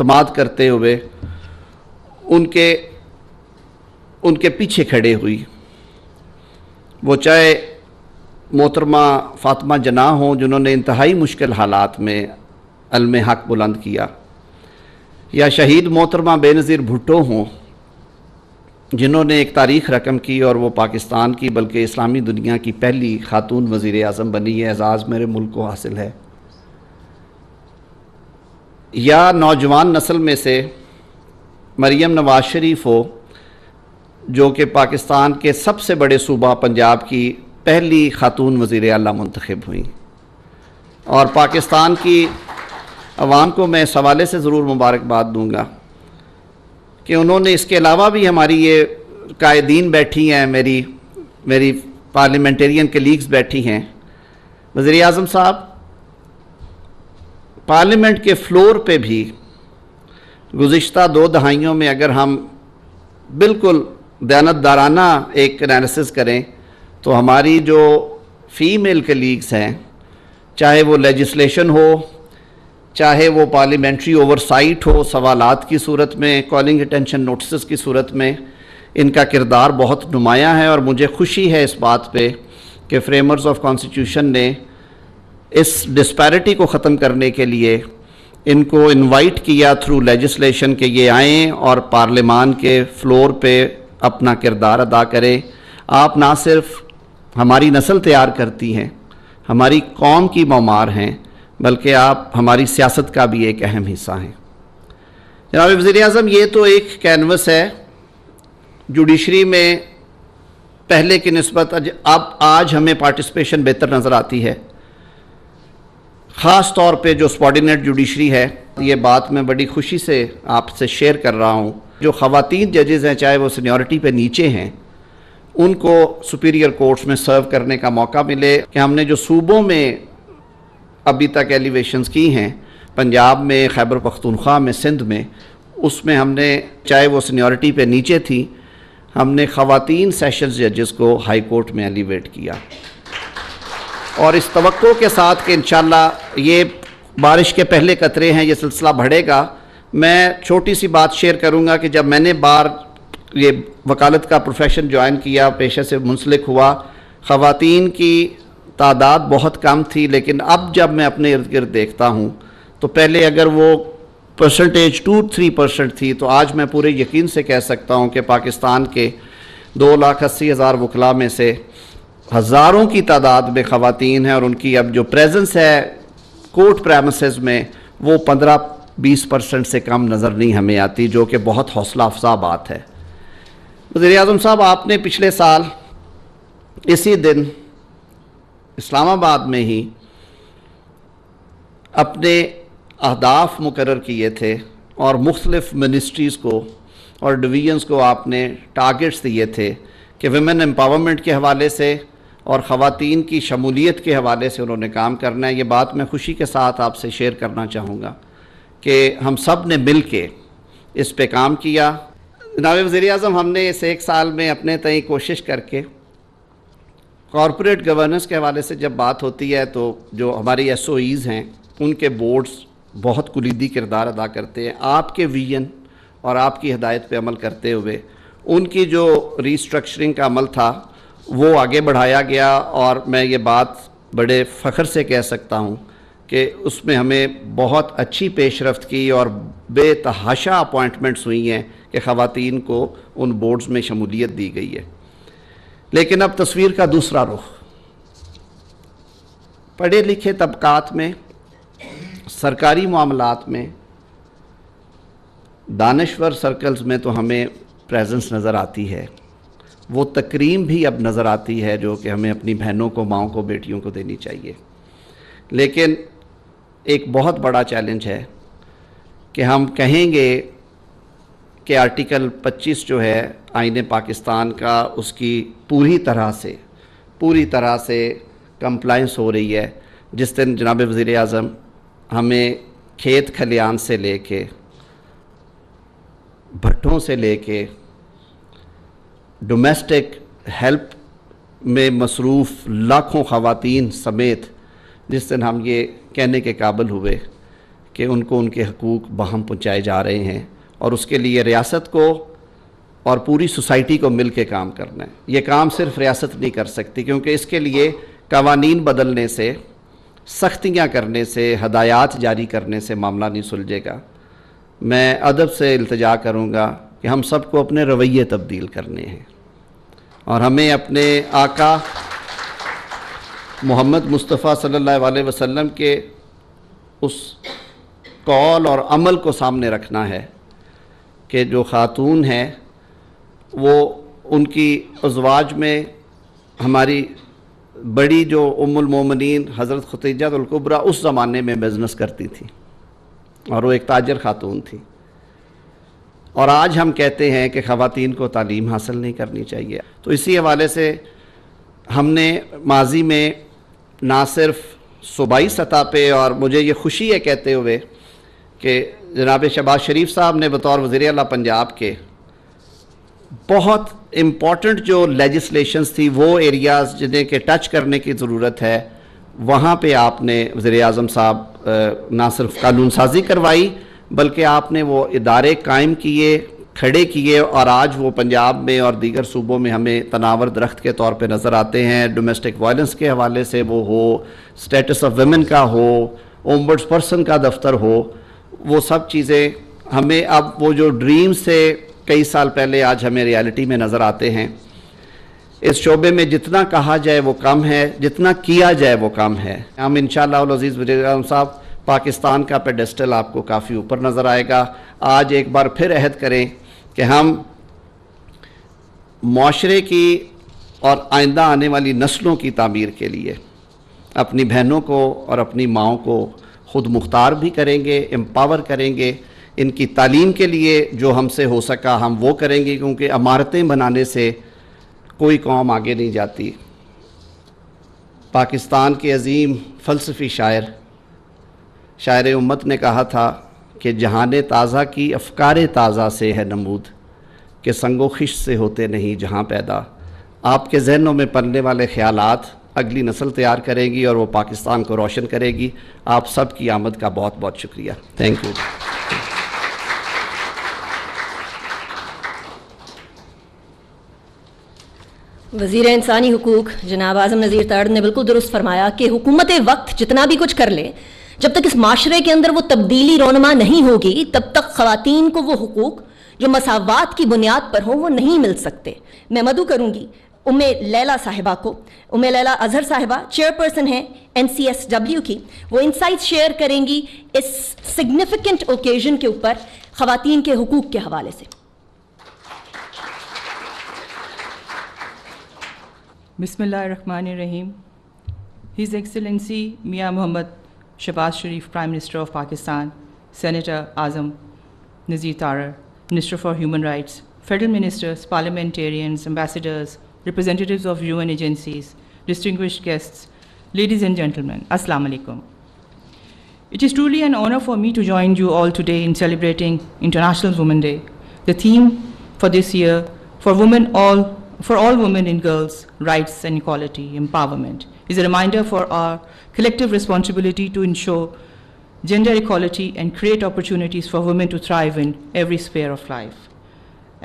اعتماد کرتے ہوئے ان کے پیچھے کھڑے ہوئی، وہ چاہے محترمہ فاطمہ جناح ہوں جنہوں نے انتہائی مشکل حالات میں علم حق بلند کیا، یا شہید محترمہ بے نظیر بھٹو ہوں جنہوں نے ایک تاریخ رقم کی اور وہ پاکستان کی بلکہ اسلامی دنیا کی پہلی خاتون وزیر اعظم بنی ہے، اعزاز میرے ملک کو حاصل ہے، یا نوجوان نسل میں سے مریم نواز شریف ہو جو کہ پاکستان کے سب سے بڑے صوبہ پنجاب کی پہلی خاتون وزیر اعلیٰ منتخب ہوئیں، اور پاکستان کی عوام کو میں اس حوالے سے ضرور مبارکباد دوں گا کہ انہوں نے اس کے علاوہ بھی ہماری یہ قائدین بیٹھی ہیں، میری پارلیمنٹرین کلیگز بیٹھی ہیں، وزیر اعظم صاحب پارلیمنٹ کے فلور پہ بھی گزشتہ 2 دہائیوں میں اگر ہم بالکل دیانتدارانہ ایک انالیسس کریں تو ہماری جو فیمیل کلیگز ہیں، چاہے وہ لیجسلیشن ہو، چاہے وہ پارلیمنٹری اوورسائٹ ہو سوالات کی صورت میں، کالنگ اٹینشن نوٹسز کی صورت میں، ان کا کردار بہت نمایاں ہے، اور مجھے خوشی ہے اس بات پہ کہ فریمرز آف کانسٹیٹیوشن نے اس ڈسپیرٹی کو ختم کرنے کے لیے ان کو انوائٹ کیا تھرو لیجسلیشن کہ یہ آئیں اور پارلیمان کے فلور پہ اپنا کردار ادا کریں۔ آپ نہ صرف ہماری نسل تیار کرتی ہیں، ہماری قوم کی معمار ہیں، بلکہ آپ ہماری سیاست کا بھی ایک اہم حصہ ہیں۔ جناب وزیر اعظم، یہ تو ایک کینوس ہے جوڈیشری میں پہلے کی نسبت اب آج ہمیں پارٹیسپیشن بہتر نظر آتی ہے، خاص طور پہ جو سبارڈینیٹ جوڈیشری ہے۔ یہ بات میں بڑی خوشی سے آپ سے شیئر کر رہا ہوں، جو خواتین ججز ہیں چاہے وہ سینیورٹی پہ نیچے ہیں، ان کو سپیریئر کورٹس میں سرو کرنے کا موقع ملے، کہ ہم نے جو صوبوں میں ابھی تک ایلیویشنز کی ہیں، پنجاب میں، خیبر پختونخوا میں، سندھ میں، اس میں ہم نے چاہے وہ سینیورٹی پہ نیچے تھی، ہم نے خواتین سیشنز ججز کو ہائی کورٹ میں ایلیویٹ کیا، اور اس توقع کے ساتھ کہ انشاءاللہ یہ بارش کے پہلے قطرے ہیں، یہ سلسلہ بڑھے گا۔ میں چھوٹی سی بات شیئر کروں گا کہ جب میں نے یہ وکالت کا پروفیشن جوائن کیا، پیشے سے منسلک ہوا، خواتین کی تعداد بہت کم تھی، لیکن اب جب میں اپنے ارد گرد دیکھتا ہوں تو پہلے اگر وہ پرسنٹیج 2-3% تھی، تو آج میں پورے یقین سے کہہ سکتا ہوں کہ پاکستان کے 2,80,000 وکلاء میں سے ہزاروں کی تعداد میں خواتین ہیں، اور ان کی اب جو پریزنس ہے کورٹ پریمسز میں وہ 15-20% سے کم نظر نہیں ہمیں آتی، جو کہ بہت حوصلہ افزا بات ہے۔ وزیر اعظم صاحب، آپ نے پچھلے سال اسی دن اسلام آباد میں ہی اپنے اہداف مقرر کیے تھے، اور مختلف منسٹریز کو اور ڈویژنز کو آپ نے ٹارگٹس دیے تھے کہ ویمن امپاورمنٹ کے حوالے سے اور خواتین کی شمولیت کے حوالے سے انہوں نے کام کرنا ہے۔ یہ بات میں خوشی کے ساتھ آپ سے شیئر کرنا چاہوں گا کہ ہم سب نے مل کے اس پہ کام کیا۔ جناب وزیر اعظم، ہم نے اس 1 سال میں اپنے تئیں کوشش کر کے کارپوریٹ گورننس کے حوالے سے جب بات ہوتی ہے تو جو ہماری SOEs ہیں ان کے بورڈز بہت کلیدی کردار ادا کرتے ہیں۔ آپ کے ویژن اور آپ کی ہدایت پہ عمل کرتے ہوئے ان کی جو ریسٹرکچرنگ کا عمل تھا وہ آگے بڑھایا گیا، اور میں یہ بات بڑے فخر سے کہہ سکتا ہوں کہ اس میں ہمیں بہت اچھی پیش رفت کی، اور بے تحاشا اپوائنٹمنٹس ہوئی ہیں کہ خواتین کو ان بورڈز میں شمولیت دی گئی ہے۔ لیکن اب تصویر کا دوسرا رخ، پڑھے لکھے طبقات میں، سرکاری معاملات میں، دانشور سرکلز میں تو ہمیں پریزنس نظر آتی ہے، وہ تکریم بھی اب نظر آتی ہے جو کہ ہمیں اپنی بہنوں کو، ماؤں کو، بیٹیوں کو دینی چاہیے۔ لیکن ایک بہت بڑا چیلنج ہے کہ ہم کہیں گے کہ آرٹیکل 25 جو ہے آئین پاکستان کا، اس کی پوری طرح سے کمپلائنس ہو رہی ہے، جس دن جناب وزیر اعظم ہمیں کھیت کھلیان سے لے کے، بھٹوں سے لے کے، ڈومیسٹک ہیلپ میں مصروف لاکھوں خواتین سمیت، جس دن ہم یہ کہنے کے قابل ہوئے کہ ان کو ان کے حقوق بہم پہنچائے جا رہے ہیں، اور اس کے لیے ریاست کو اور پوری سوسائٹی کو مل کے کام کرنا ہے۔ یہ کام صرف ریاست نہیں کر سکتی، کیونکہ اس کے لیے قوانین بدلنے سے، سختیاں کرنے سے، ہدایات جاری کرنے سے معاملہ نہیں سلجھے گا۔ میں ادب سے التجا کروں گا کہ ہم سب کو اپنے رویے تبدیل کرنے ہیں، اور ہمیں اپنے آقا محمد مصطفیٰ صلی اللہ علیہ وسلم کے اس قول اور عمل کو سامنے رکھنا ہے کہ جو خاتون ہیں وہ ان کی ازواج میں ہماری بڑی جو ام المومنین حضرت خدیجہ الکبریٰ اس زمانے میں بزنس کرتی تھی، اور وہ ایک تاجر خاتون تھی، اور آج ہم کہتے ہیں کہ خواتین کو تعلیم حاصل نہیں کرنی چاہیے۔ تو اسی حوالے سے ہم نے ماضی میں نہ صرف صوبائی سطح پہ، اور مجھے یہ خوشی ہے کہتے ہوئے کہ جناب شہباز شریف صاحب نے بطور وزیر اعلیٰ پنجاب کے بہت امپورٹنٹ جو لیجسلیشنز تھی، وہ ایریاز جنہیں کہ ٹچ کرنے کی ضرورت ہے، وہاں پہ آپ نے وزیر اعظم صاحب نہ صرف قانون سازی کروائی بلکہ آپ نے وہ ادارے قائم کیے، کھڑے کیے، اور آج وہ پنجاب میں اور دیگر صوبوں میں ہمیں تناور درخت کے طور پہ نظر آتے ہیں۔ ڈومیسٹک وائلنس کے حوالے سے وہ ہو، سٹیٹس آف ویمن کا ہو، اومبڈس پرسن کا دفتر ہو، وہ سب چیزیں ہمیں اب وہ جو ڈریم سے کئی سال پہلے آج ہمیں ریالٹی میں نظر آتے ہیں۔ اس شعبے میں جتنا کہا جائے وہ کم ہے، جتنا کیا جائے وہ کم ہے۔ ہم انشاءاللہ العزیز وزیر اعظم صاحب پاکستان کا پیڈسٹل آپ کو کافی اوپر نظر آئے گا۔ آج ایک بار پھر عہد کریں کہ ہم معاشرے کی اور آئندہ آنے والی نسلوں کی تعمیر کے لیے اپنی بہنوں کو اور اپنی ماؤں کو خود مختار بھی کریں گے، امپاور کریں گے۔ ان کی تعلیم کے لیے جو ہم سے ہو سکا ہم وہ کریں گے، کیونکہ عمارتیں بنانے سے کوئی قوم آگے نہیں جاتی۔ پاکستان کے عظیم فلسفی شاعر امت نے کہا تھا کہ جہان تازہ کی افکار تازہ سے ہے نمود، کہ سنگ و خش سے ہوتے نہیں جہاں پیدا۔ آپ کے ذہنوں میں پلنے والے خیالات اگلی نسل تیار کرے گی اور وہ پاکستان کو روشن کرے گی۔ آپ سب کی آمد کا بہت بہت شکریہ۔ Thank you. وزیر انسانی حقوق جناب اعظم نذیر تڑ نے بالکل درست فرمایا کہ حکومت وقت جتنا بھی کچھ کر لے، جب تک اس معاشرے کے اندر وہ تبدیلی رونما نہیں ہوگی تب تک خواتین کو وہ حقوق جو مساوات کی بنیاد پر ہوں وہ نہیں مل سکتے۔ میں مدعو کروں گی لیلہ صاحبہ کو، لیلہ اظہر صاحبہ چیئرپرسن ہیں NCSW کی، وہ انسائٹس شیئر کریں گی اس سگنیفیکنٹ اوکیزن کے اوپر خواتین کے حقوق کے حوالے سے۔ بسم اللہ الرحمن الرحیم۔ His Excellency Mian Mohammad Shehbaz Sharif, Prime Minister of Pakistan, Senator Azam Nazir Tarar, Minister for Human Rights, Federal Ministers, Parliamentarians, Ambassadors, representatives of UN agencies, distinguished guests, ladies and gentlemen, Assalamu alaikum. It is truly an honor for me to join you all today in celebrating International Women's Day. The theme for this year, for all women and girls, rights and equality, empowerment, is a reminder for our collective responsibility to ensure gender equality and create opportunities for women to thrive in every sphere of life.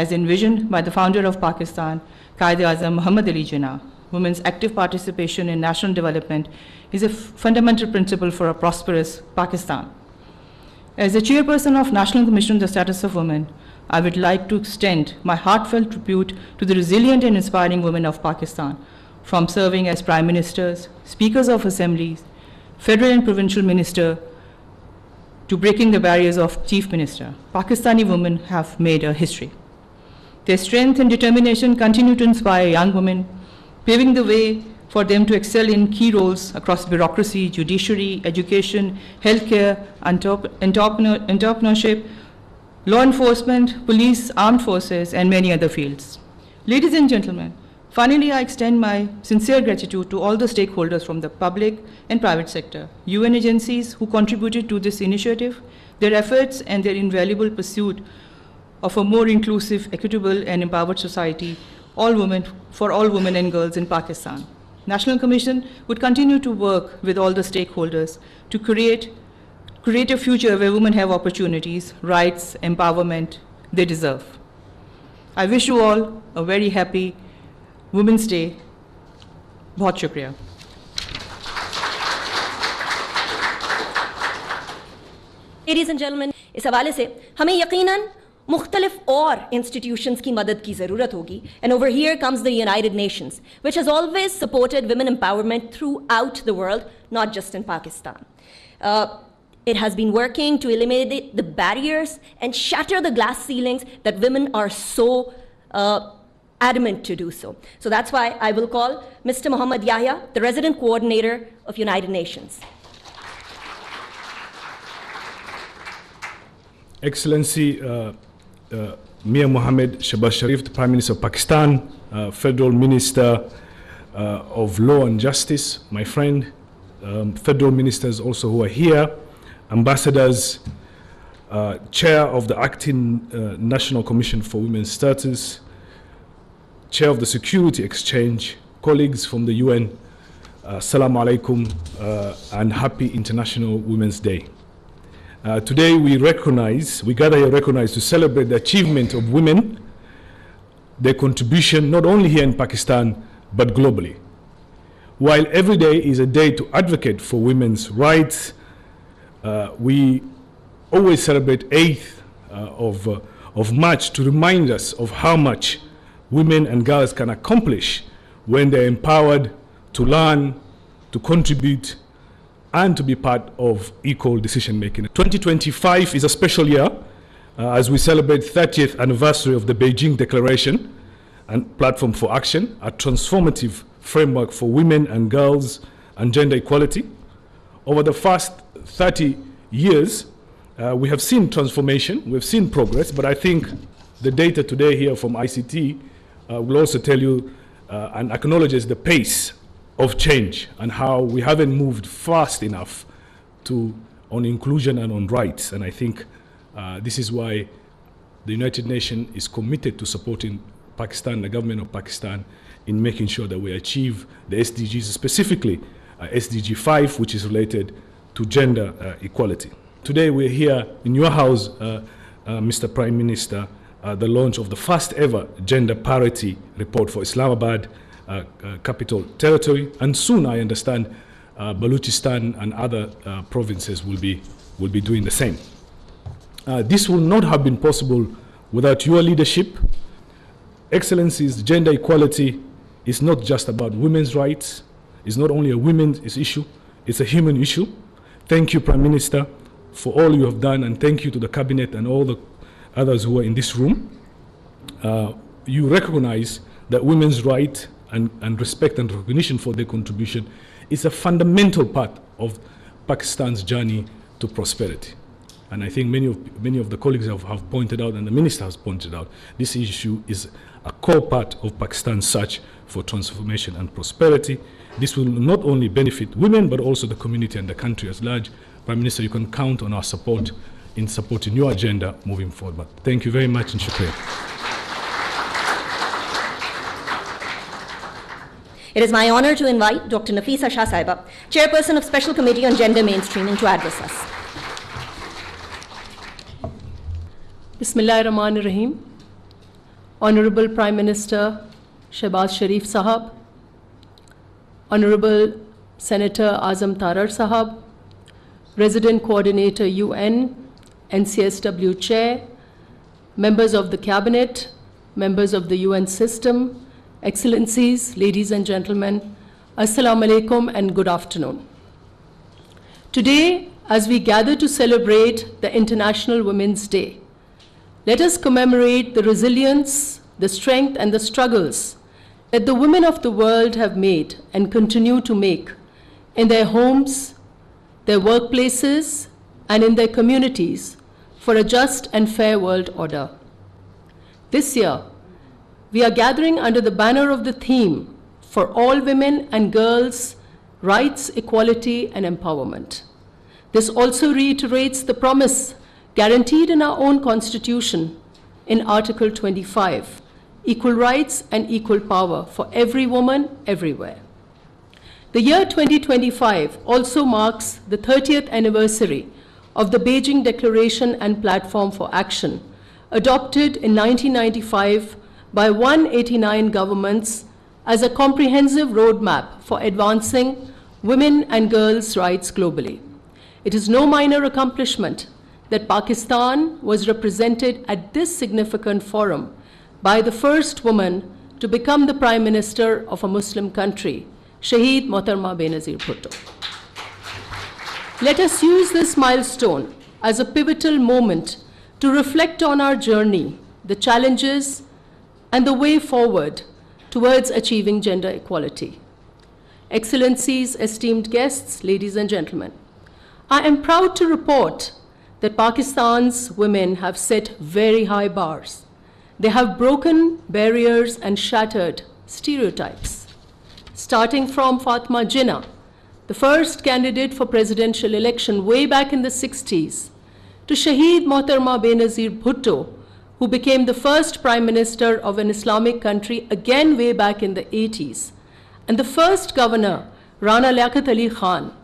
As envisioned by the founder of Pakistan, Quaid-e-Azam Muhammad Ali Jinnah, women's active participation in national development is a fundamental principle for a prosperous Pakistan. As the chairperson of National Commission on the Status of Women, I would like to extend my heartfelt tribute to the resilient and inspiring women of Pakistan, from serving as prime ministers, speakers of assemblies, federal and provincial minister, to breaking the barriers of chief minister. Pakistani women have made a history. Their strength and determination continue to inspire young women, paving the way for them to excel in key roles across bureaucracy, judiciary, education, healthcare, entrepreneurship, law enforcement, police, armed forces, and many other fields. Ladies and gentlemen, finally, I extend my sincere gratitude to all the stakeholders from the public and private sector, UN agencies who contributed to this initiative, their efforts and their invaluable pursuit of a more inclusive, equitable, and empowered society, for all women and girls in Pakistan. National Commission would continue to work with all the stakeholders to create create a future where women have opportunities, rights, empowerment they deserve. I wish you all a very happy Women's Day. बहुत शुक्रिया. Ladies and gentlemen, इस हवाले से हमें यकीनन मुख्तलिफ और institutions की मदद की ज़रूरत होगी. And over here comes the United Nations, which has always supported women empowerment throughout the world, not just in Pakistan. It has been working to eliminate the barriers and shatter the glass ceilings that women are so adamant to do so. So that's why I will call Mr. Muhammad Yahya, the Resident Coordinator of United Nations. Excellency Mir Mohammed Shehbaz Sharif, the Prime Minister of Pakistan, Federal Minister of Law and Justice, my friend, Federal Ministers also who are here, Ambassadors, Chair of the Acting National Commission for Women's Status, Chair of the Security Exchange, colleagues from the UN, Assalamu alaikum and happy International Women's Day. Today we gather here recognize to celebrate the achievement of women, their contribution not only here in Pakistan but globally. While every day is a day to advocate for women's rights, we always celebrate 8th of March to remind us of how much women and girls can accomplish when they're empowered to learn, to contribute, and to be part of equal decision making. 2025 is a special year as we celebrate 30th anniversary of the Beijing Declaration and Platform for Action, a transformative framework for women and girls and gender equality. Over the past 30 years, we have seen transformation, we've seen progress, but I think the data today here from ICT will also tell you and acknowledges the pace of change and how we haven't moved fast enough on inclusion and on rights. And I think this is why the United Nations is committed to supporting Pakistan, the government of Pakistan, in making sure that we achieve the SDGs, specifically SDG 5, which is related to gender equality. Today we're here in your house, Mr. Prime Minister, the launch of the first ever gender parity report for Islamabad Capital Territory, and soon I understand Balochistan and other provinces will be doing the same. This would not have been possible without your leadership. Excellencies, gender equality is not just about women's rights. It's not only a women's issue, it's a human issue. Thank you, Prime Minister, for all you have done, and thank you to the Cabinet and all the others who are in this room. You recognize that women's rights and respect and recognition for their contribution is a fundamental part of Pakistan's journey to prosperity. And I think many of the colleagues have pointed out, and the Minister has pointed out, this issue is a core part of Pakistan's search for transformation and prosperity. This will not only benefit women, but also the community and the country as large. Prime Minister, you can count on our support in supporting your agenda moving forward. But thank you very much, and shukriya. It is my honor to invite Dr. Nafisa Shah Saiba, Chairperson of Special Committee on Gender Mainstreaming, to address us. Bismillahirrahmanirrahim. Honorable Prime Minister Shehbaz Sharif Sahab, Honorable Senator Azam Tarar Sahab, Resident Coordinator UN, NCSW Chair, members of the Cabinet, members of the UN system, Excellencies, ladies and gentlemen, Assalamu alaikum and good afternoon. Today, as we gather to celebrate the International Women's Day, let us commemorate the resilience, the strength, and the struggles that the women of the world have made and continue to make in their homes, their workplaces, and in their communities for a just and fair world order. This year, we are gathering under the banner of the theme for all women and girls, rights, equality, and empowerment. This also reiterates the promise guaranteed in our own Constitution in Article 25, equal rights and equal power for every woman everywhere. The year 2025 also marks the 30th anniversary of the Beijing Declaration and Platform for Action, adopted in 1995 by 189 governments as a comprehensive roadmap for advancing women and girls' rights globally. It is no minor accomplishment that Pakistan was represented at this significant forum by the first woman to become the Prime Minister of a Muslim country, Shaheed Mohtarma Benazir Bhutto. Let us use this milestone as a pivotal moment to reflect on our journey, the challenges, and the way forward towards achieving gender equality. Excellencies, esteemed guests, ladies and gentlemen, I am proud to report that Pakistan's women have set very high bars. They have broken barriers and shattered stereotypes. Starting from Fatma Jinnah, the first candidate for presidential election way back in the 60s, to Shaheed Mohtarma Benazir Bhutto, who became the first Prime Minister of an Islamic country again way back in the 80s, and the first governor, Rana Liaquat Ali Khan,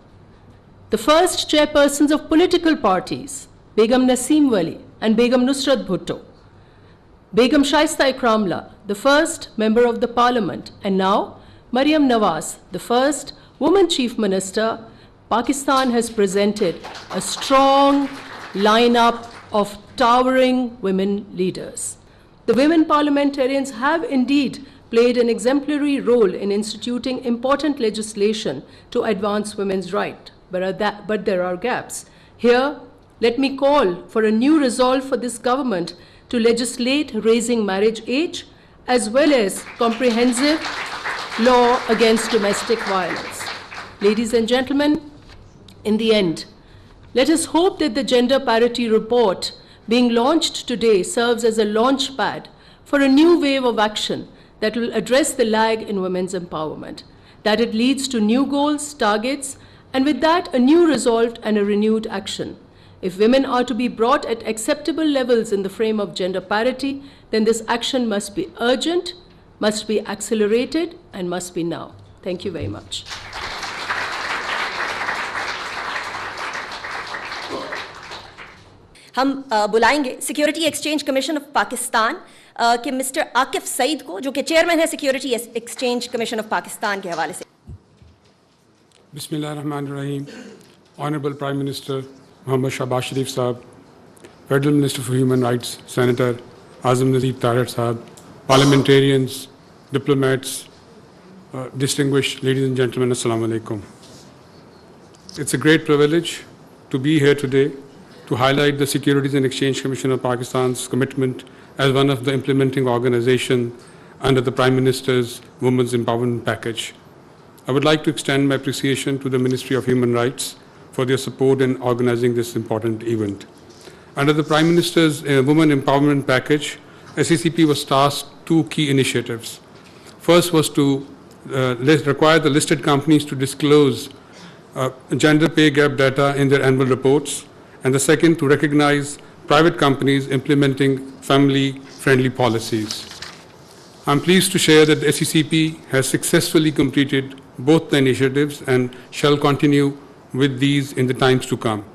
the first chairpersons of political parties, Begum Naseem Wali and Begum Nusrat Bhutto, Begum Shaista Ikramla, the first member of the parliament, and now Maryam Nawaz, the first woman chief minister, Pakistan has presented a strong lineup of towering women leaders. The women parliamentarians have indeed played an exemplary role in instituting important legislation to advance women's rights, but there are gaps. Here, let me call for a new resolve for this government to legislate raising marriage age as well as comprehensive law against domestic violence. Ladies and gentlemen, in the end, let us hope that the gender parity report being launched today serves as a launch pad for a new wave of action that will address the lag in women's empowerment, that it leads to new goals, targets, and with that, a new resolve and a renewed action. If women are to be brought at acceptable levels in the frame of gender parity, then this action must be urgent, must be accelerated, and must be now. Thank you very much. हम बुलाएंगे security exchange commission of Pakistan के mister Akif Saeed को, जो कि chairman है security exchange commission of Pakistan के हवाले से. Bismillahirrahmanirrahim. Honorable Prime Minister Muhammad Shahbaz Sharif Sahab, Federal Minister for Human Rights, Senator Azam Nazir Tarar Sahab, parliamentarians, diplomats, distinguished ladies and gentlemen, Assalamu alaikum. It's a great privilege to be here today to highlight the Securities and Exchange Commission of Pakistan's commitment as one of the implementing organizations under the Prime Minister's Women's Empowerment Package. I would like to extend my appreciation to the Ministry of Human Rights for their support in organizing this important event. Under the Prime Minister's Women Empowerment Package, SECP was tasked two key initiatives. First was to require the listed companies to disclose gender pay gap data in their annual reports, and the second to recognize private companies implementing family-friendly policies. I'm pleased to share that the SECP has successfully completed both the initiatives and shall continue with these in the times to come.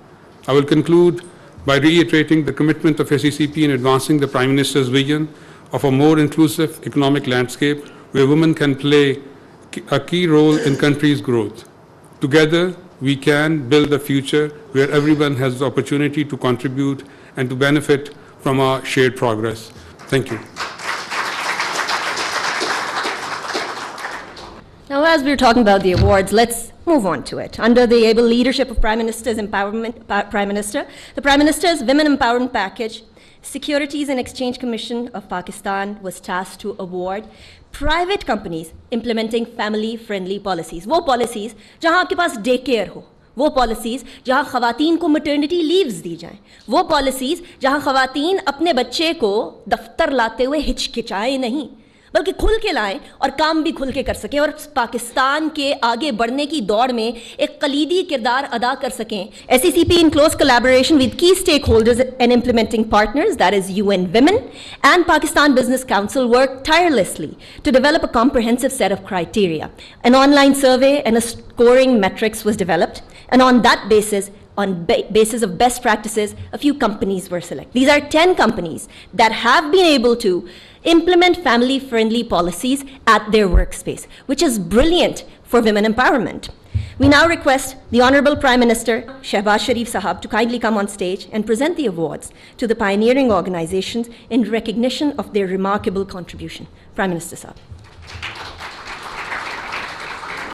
I will conclude by reiterating the commitment of SECP in advancing the Prime Minister's vision of a more inclusive economic landscape where women can play a key role in countries' growth. Together, we can build a future where everyone has the opportunity to contribute and to benefit from our shared progress. Thank you. Now, as we're talking about the awards, let's move on to it. Under the able leadership of Prime Minister's Prime Minister, the Prime Minister's Women Empowerment Package, Securities and Exchange Commission of Pakistan was tasked to award private companies implementing family-friendly policies. वो policies जहाँ आपके पास day care हो, वो policies जहाँ ख़वातीन को maternity leaves दी जाएं, वो policies जहाँ ख़वातीन अपने बच्चे को दफ्तर लाते हुए हिचकिचाएं नहीं, बल्कि खुल के लाएं और काम भी खुल के कर सकें और पाकिस्तान के आगे बढ़ने की दौड़ में एक कलीदी किरदार अदा कर सकें. SECP in close collaboration with key stakeholders and implementing partners, that is UN Women and Pakistan Business Council, worked tirelessly to develop a comprehensive set of criteria. An online survey and a scoring metrics was developed, and on that basis, on basis of best practices, a few companies were selected. These are 10 companies that have been able to implement family-friendly policies at their workspace, which is brilliant for women empowerment. We now request the Honorable Prime Minister, Shehbaz Sharif Sahab, to kindly come on stage and present the awards to the pioneering organizations in recognition of their remarkable contribution. Prime Minister Sahab.